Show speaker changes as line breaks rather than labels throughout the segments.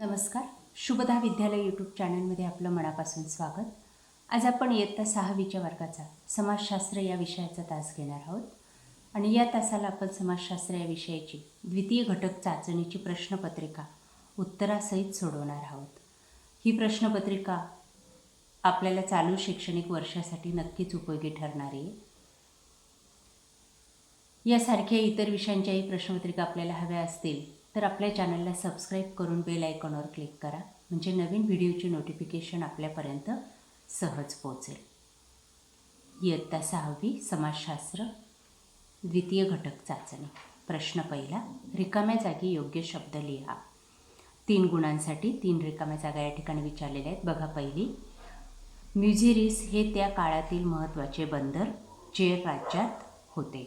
नमस्कार. शुभदा विद्यालय यूट्यूब चॅनलमध्ये आपलं मनापासून स्वागत. आज आपण इयत्ता 6वीच्या वर्गाचा समाजशास्त्र या विषयाचा तास घेणार आहोत आणि या तासाला आपण समाजशास्त्र या विषयाची द्वितीय घटक चाचणीची प्रश्नपत्रिका उत्तरासहित सोडवणार आहोत. ही प्रश्नपत्रिका आपल्याला चालू शैक्षणिक वर्षासाठी नक्कीच उपयोगी ठरणार आहे. यासारख्या इतर विषयांच्याही प्रश्नपत्रिका आपल्याला हव्या असतील तर आपल्या चॅनलला सबस्क्राईब करून बेल आयकॉनवर क्लिक करा, म्हणजे नवीन व्हिडिओची नोटिफिकेशन आपल्यापर्यंत सहज पोहोचेल. इयत्ता 6वी समाजशास्त्र द्वितीय घटक चाचणी. प्रश्न पहिला, रिकाम्या जागी योग्य शब्द लिहा. 3 गुणांसाठी 3 रिकाम्या जागा या ठिकाणी विचारलेल्या आहेत. बघा, पहिली, म्युझिरिस हे त्या काळातील महत्त्वाचे बंदर चेर राज्यात होते.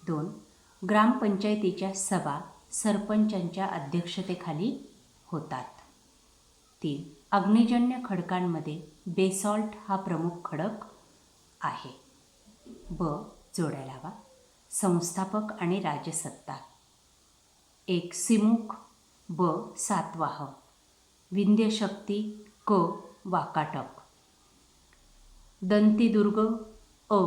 2, ग्रामपंचायतीच्या सभा सरपंचांच्या अध्यक्षतेखाली होतात. 3, अग्निजन्य खडकांमध्ये बेसॉल्ट हा प्रमुख खडक आहे. ब, जोड्या लावा. संस्थापक आणि राजसत्ता. 1, सिमुक. ब, सातवाह. विंध्यशक्ती. क, वाकाटक. दंतीदुर्ग. अ,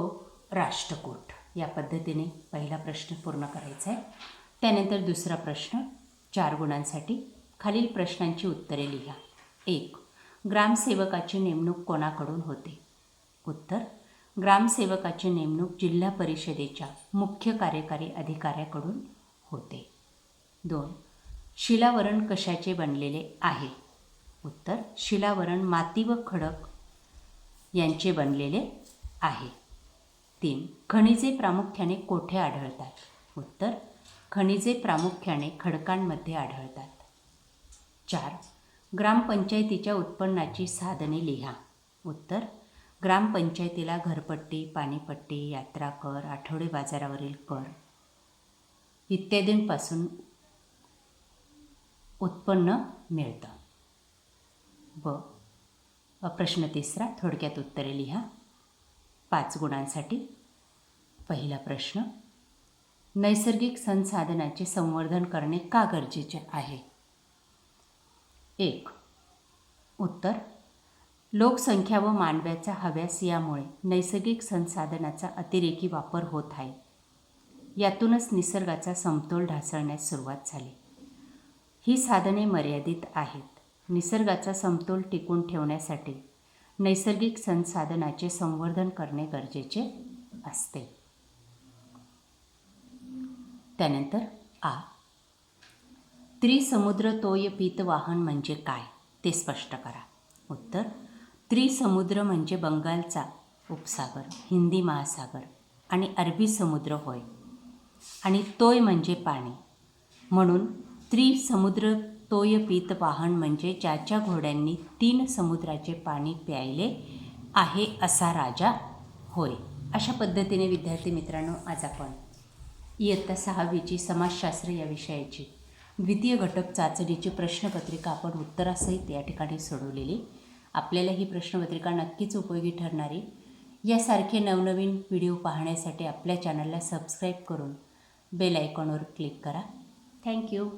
राष्ट्रकूट. या पद्धतीने पहिला प्रश्न पूर्ण करायचा आहे. त्यानंतर दुसरा प्रश्न 4 गुणांसाठी. खालील प्रश्नांची उत्तरे लिहा. 1, ग्रामसेवकाची नेमणूक कोणाकडून होते? उत्तर, ग्रामसेवकाची नेमणूक जिल्हा परिषदेच्या मुख्य कार्यकारी अधिकाऱ्याकडून होते. 2, शिलावरण कशाचे बनलेले आहे? उत्तर, शिलावरण माती व खडक यांचे बनलेले आहे. 3, खनिजे प्रामुख्याने कोठे आढळतात? उत्तर, खनिजे प्रामुख्याने खडकांमध्ये आढळतात. 4, ग्रामपंचायतीच्या उत्पन्नाची साधने लिहा. उत्तर, ग्रामपंचायतीला घरपट्टी, पाणीपट्टी, यात्रा कर, आठवडे बाजारावरील कर इत्यादींपासून उत्पन्न मिळतं. प्रश्न तिसरा, थोडक्यात उत्तरे लिहा. 5 गुणांसाठी. पहिला प्रश्न, नैसर्गिक संसाधनांचे संवर्धन करणे का गरजेचे आहे? 1, उत्तर, लोकसंख्या व मानवाचा हव्यास यामुळे नैसर्गिक संसाधनाचा अतिरेकी वापर होत आहे. यातूनच निसर्गाचा समतोल ढासळण्यास सुरुवात झाली. ही साधने मर्यादित आहेत. निसर्गाचा समतोल टिकून ठेवण्यासाठी नैसर्गिक संसाधनाचे संवर्धन करणे गरजेचे असते. त्यानंतर आ, त्रिसमुद्र तोय पीतवाहन म्हणजे काय ते स्पष्ट करा. उत्तर, त्रिसमुद्र म्हणजे बंगालचा उपसागर, हिंदी महासागर आणि अरबी समुद्र होय. आणि तोय म्हणजे पाणी, म्हणून त्रिसमुद्र तोय पीतवाहन म्हणजे ज्याच्या घोड्यांनी 3 समुद्राचे पाणी प्यायले आहे असा राजा होय. अशा पद्धतीने विद्यार्थी मित्रांनो, आज आपण इयत्ता 6वीची समाजशास्त्र या विषयाची द्वितीय घटक चाचणीची प्रश्नपत्रिका आपण उत्तरासहित या ठिकाणी सोडवलेली. आपल्याला ही प्रश्नपत्रिका नक्कीच उपयोगी ठरणारी. यासारखे नवनवीन व्हिडिओ पाहण्यासाठी आपल्या चॅनलला सबस्क्राईब करून बेल आयकॉनवर क्लिक करा. थँक्यू.